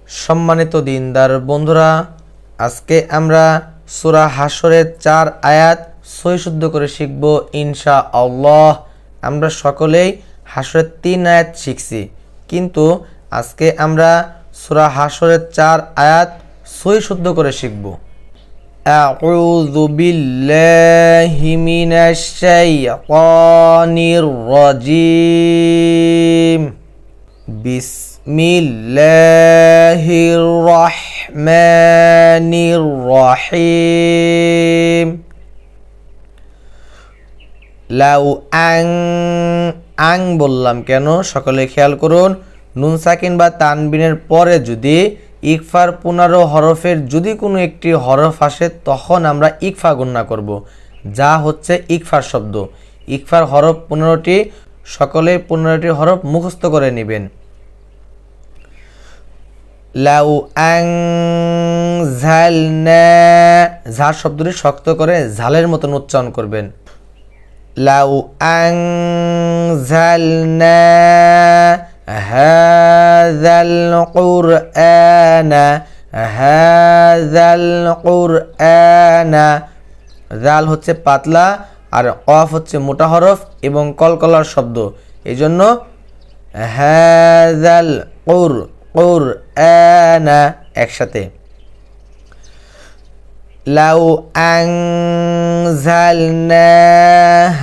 সম্মানিত দিনদার বন্ধুরা, আজকে আমরা সূরা হাশরের 4 আয়াত সহি শুদ্ধ করে শিখব ইনশাআল্লাহ। আমরা সকলেই হাশরের 3 আয়াত শিখছি, কিন্তু আজকে আমরা সূরা হাশরের 4 আয়াত সহি শুদ্ধ করে শিখব। আউযু বিল্লাহি মিনাশ শাইতানির রাজিম। বিসমিল্লাহির রহমানির রহিম। লাউ আং বললাম কেন? সকলে খেয়াল করুন। নুন সাকিন বা তানবিনের পরে যদি ইকফার 15 হরফের যদি কোনো একটি হরফ আসে তখন আমরা ইকফা গণনা করব, যা হচ্ছে ইকফার শব্দ। ইকফার হরফ 15টি, সকলে 15টি হরফ মুখস্থ করে নেবেন। লাউ আনজালনা, ঝা শব্দটি শক্ত করে ঝালের মতন উচ্চারণ করবেন। লাউ আনজালনা হাযাল কুরআনা, হাযাল কুরআনা। জাল হচ্ছে পাতলা আর কফ হচ্ছে মোটা হরফ এবং কলকলার শব্দ, এই জন্য হাযাল কুরআনা একসাথে। লাউ আনজালনা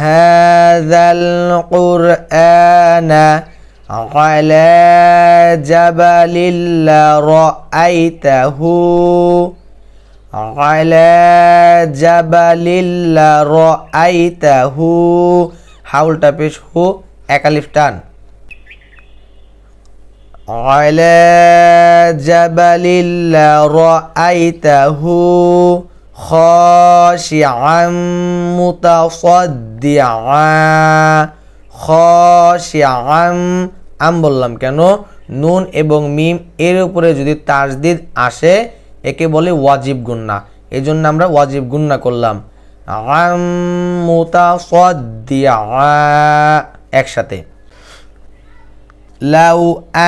হাযাল কুরআনা আলা জাবালিন লারাআইতাহু, আলা জাবালিন লারাআইতাহু। হাউলটা পেশ হু, এক আলিফ টান। আলা জাবালিন লারাআইতাহু খাশিআম মুতাসাদ্দিআ। খাশিআম বললাম কেন? নুন এবং মিম এর উপরে যদি তাসদিদ আসে একে বলে ওয়াজিব গুন্না, এই জন্য আমরা ওয়াজিব গুন্না করলাম। আম মুতাসাদ্দিআ একসাথে। লাউ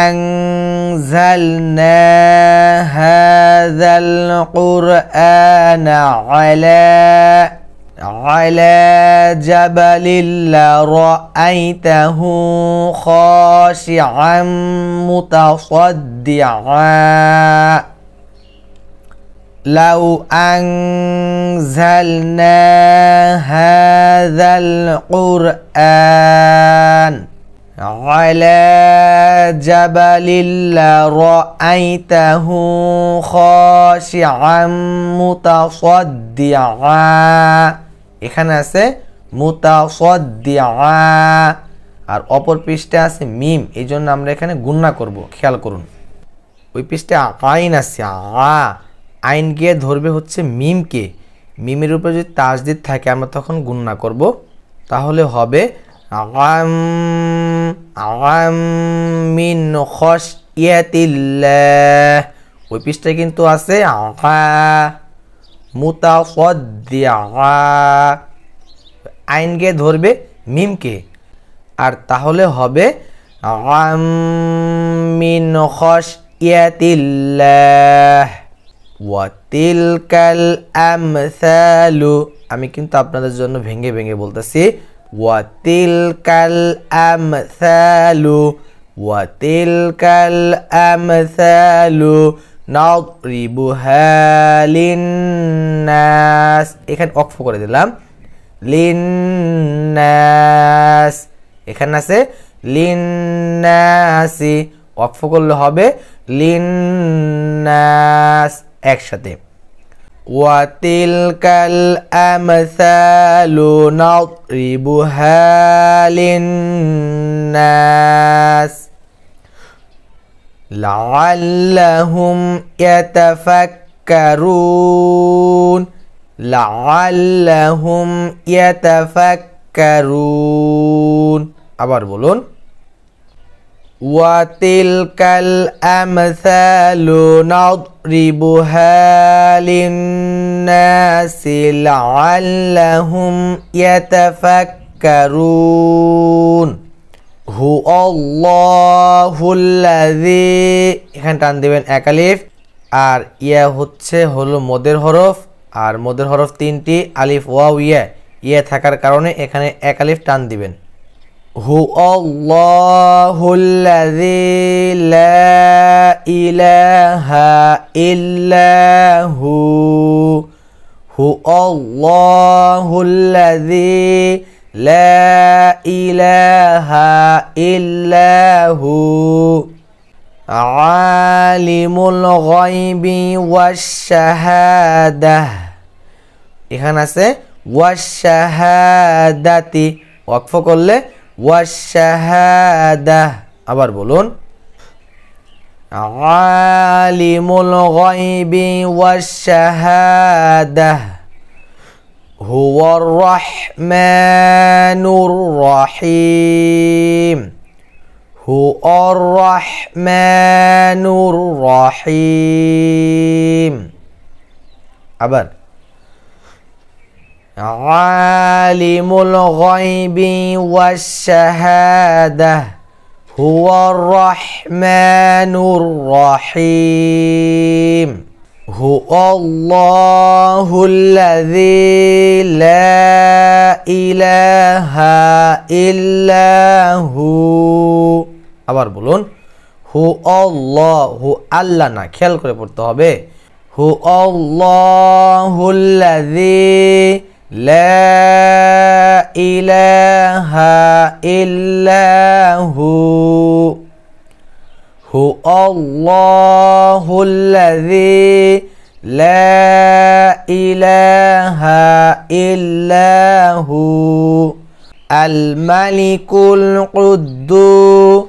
আনজালনা হাযাল কুরআনা আলা জাবালিন লারাআইতাহু খাশিআম মুতাসাদ্দিআ। লাউ আনজালনা হাযাল কুরআন আলা জাবালিন লারাআইতাহু খাশিআম মুতাসাদ্দিআ। এখানে আছে মুতাসাদ্দিআ আর অপর পৃষ্ঠে আছে মিম, এই জন্য আমরা এখানে গুণনা করব। খেয়াল করুন, ওই পৃষ্ঠে আইন আছে, আইন গিয়ে ধরবে হচ্ছে মিমকে। মিমের উপরে যদি তাসদিদ থাকে আমরা তখন গুণনা করব, তাহলে হবে মিন খাশিয়াতিল্লাহ। ওই পৃষ্ঠায় কিন্তু আছে মুতাসাদ্দিআ, আইন গিয়ে ধরবে মিমকে, আর তাহলে হবে মিন খাশিয়াতিল্লাহ। ওয়া তিলকাল আমসালু, আমি কিন্তু আপনাদের জন্য ভেঙে ভেঙে বলতেছি। ওয়া তিলকাল আমসালু, ওয়া তিলকাল আমসালু নাদরিবুহা লিন্নাস। এখানে ওয়াকফ করে দিলাম, লিন্নাস। এখানে আছে লিন্নাসি, ওয়াকফ করলে হবে লিন্নাস একসাথে। ওয়া তিলকাল আমসালু নাদরিবুহা লিন্নাস লাআল্লাহুম ইয়াতাফাক্কারুন, লাআল্লাহুম ইয়াতাফাক্কারুন। আবার বলুন, ওয়া তিলকাল আমসালু নাদরিবুহা লিন্নাসি লাআল্লাহুম ইয়াতাফাক্কারুন। হু আল্লাহুল্লাযী, এখানে টান দিবেন এক আলিফ। আর ইয়া হলো মদের হরফ, আর মদের হরফ তিনটি, আলিফ ওয়াও ইয়া। ইয়া থাকার কারণে এখানে এক আলিফ টান দিবেন। হু আল্লাহুল্লাযী লা ইলাহা ইল্লাহু, হু আল্লাহুল্লাযী লা ইলাহা ইল্লাহু আলিমুল গায়বি ওয়াশ শাহাদাহ। এখানে আছে ওয়াশ শাহাদাতি, ওয়াকফ করলে ওয়াশ শাহাদাহ। আবার বলুন, আলিমুল গায়বি ওয়াশ শাহাদাহ হুয়ার রাহমানুর রাহিম, হুয়ার রাহমানুর রাহিম। আবার আলিমুল গায়বি ওয়াশ শাহাদাহ হুয়ার রাহমানুর রাহিম, হু আল্লাহুল্লাযী লা ইলাহা ইল্লাহু। আবার বলুন, হু আল্লাহু, আল্লাহ না, খেয়াল করে পড়তে হবে। হু আল্লাহুল্লাযী লা ইলাহা ইল্লাহু, হু আল্লাহুল্লাযী লা ইলাহা ইল্লাহু আল মালিকুল কুদ্দুস,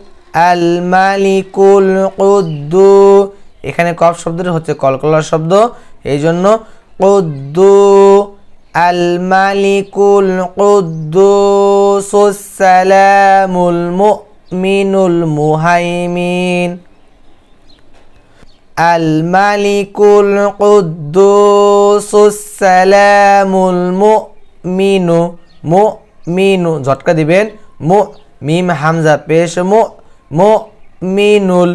আল মালিকুল কুদ্দুস। এখানে কফ শব্দটি হচ্ছে কলকলার শব্দ, এই জন্য কুদ্দুস, আল মালিকুল কুদ্দুস সালামুল মুমিনুল মুহাইমিন, আল মালিকুল কুদ্দুস সালামুল মুমিনু, মুমিনু ঝটকা দিবেন, মিম হামজা পেশ, মুমিনুল,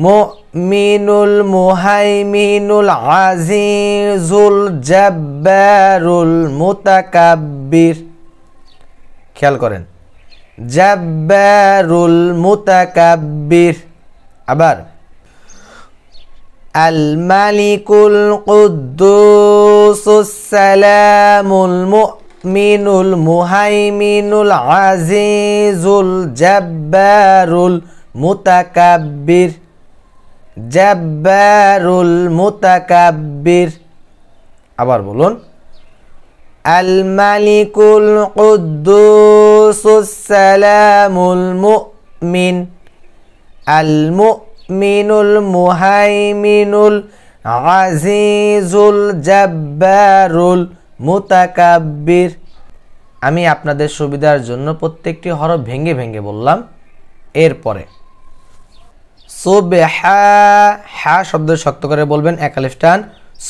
মুমিনুল মুহাইমিনুল আজিজুল জাব্বারুল মুতাকাব্বির। খেয়াল করেন, জাব্বারুল মুতাকাব্বির। আবার আল মালিকুল কুদ্দুস সালামুল মুমিনুল মুহাইমিনুল আজিজুল জাব্বারুল মুতাকাব্বির, জাব্বারুল মুতাকাব্বির। আবার বলুন, আল মালিকুল কুদ্দুস সালামুল মুমিন, আল মুমিনুল মুহাইমিনুল আজিজুল জাব্বারুল মুতাকাব্বির। আমি আপনাদের সুবিধার জন্য প্রত্যেকটি হরফ ভেঙে ভেঙে বললাম। এরপরে সুবহা, হা শব্দ শক্ত করে বলবেন, এক আলিফ টান।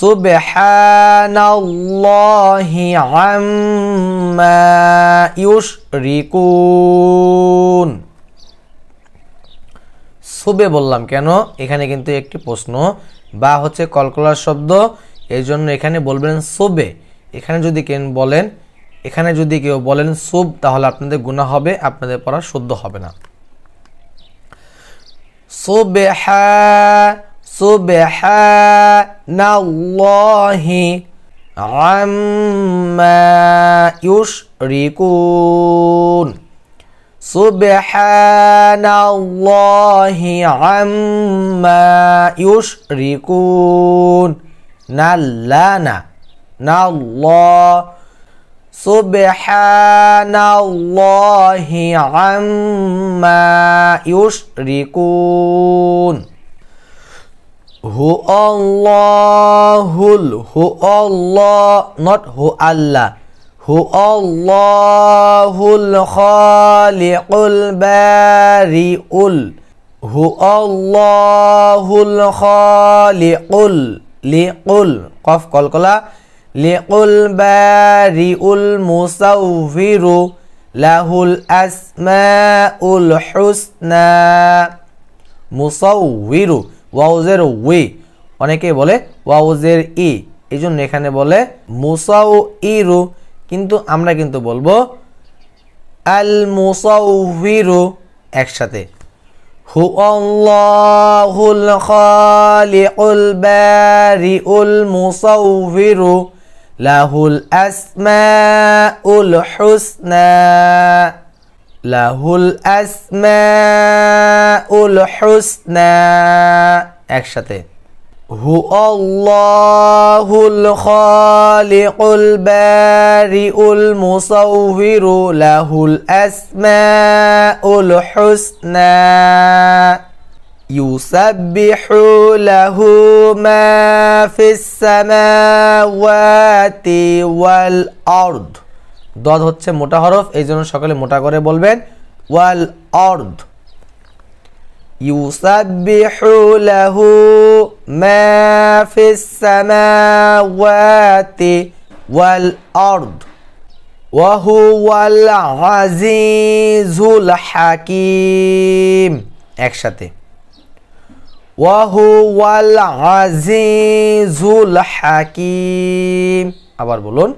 সুবহানাল্লাহি আম্মা ইউশরিকুন। সুবে বললাম কেন? এখানে কিন্তু একটি প্রশ্ন, বা হচ্ছে কলকলার শব্দ, এই জন্য এখানে বলবেন সুবে। এখানে যদি কেউ বলেন সুব, তাহলে আপনাদের গুনাহ হবে, আপনাদের পড়া শুদ্ধ হবে না। সুবহানাল্লাহি আম্মা ইউশরিকুন, সুবহানাল্লাহি আম্মা ইউশরিকুন। নাল্লানা, নাল্লাহ, সুবহানাল্লাহি আম্মা ইউশরিকুন। হু আল্লাহুল, হু আল্লাহ, not who Allah, who আল্লাহুল Khaliqul বারিউল, who আল্লাহুল Khaliqul, লিকুল cough কলকলা, লিকুল বারিউল মুসাউফিরু, Lahaul Asmaul Husna. মুসাউবিরু, ওয়াউজের way, অনেকে বলে ওয়াউজের ই, এই জন্য এখানে বলে মুসাউইরু, কিন্তু আমরা কিন্তু বলবো আল মুসাউবিরু একসাথে। হু আল্লাহুল খালিকুল বারিউল মুসাউবিরু লাহুল আসমাউল হুসনা। লাহুল আসমাউল হুসনা একসাথে। হু আল্লাহুল খালিকুল বারিউল মুসাউবিরু লাহুল আসমাউল হুসনা। ইউসাব্বিহু লাহু মা ফিস সামাওয়াতি ওয়াল আরদ। দদ হচ্ছে মোটা হরফ, এই জন্য সকলে মোটা করে বলবেন ওয়াল আরদ। ইউসাব্বিহু লাহু মা ফিস সামাওয়াতি ওয়াল আরদ ওয়া হুয়াল আজিজুল হাকীম একসাথে। ওয়া হুয়াল আজিজুল হাকীম। আবার বলুন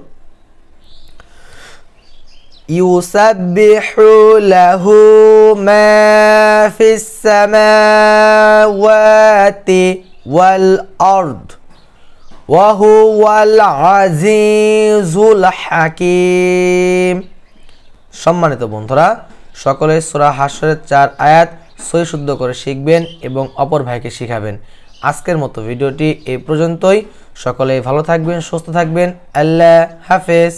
ইউসাব্বিহু লাহু মা ফিস সামাওয়াতি ওয়াল আরদ ওয়া হুয়াল আজিজুল হাকীম। সম্মানিত বন্ধুরা, সকলে সূরা হাশরের 4 আয়াত সহি শুদ্ধ করে শিখবেন এবং অপর ভাইকে শিখাবেন। আজকের মতো ভিডিওটি এই পর্যন্তই। সকলে ভালো থাকবেন, সুস্থ থাকবেন। আল্লাহ হাফেজ।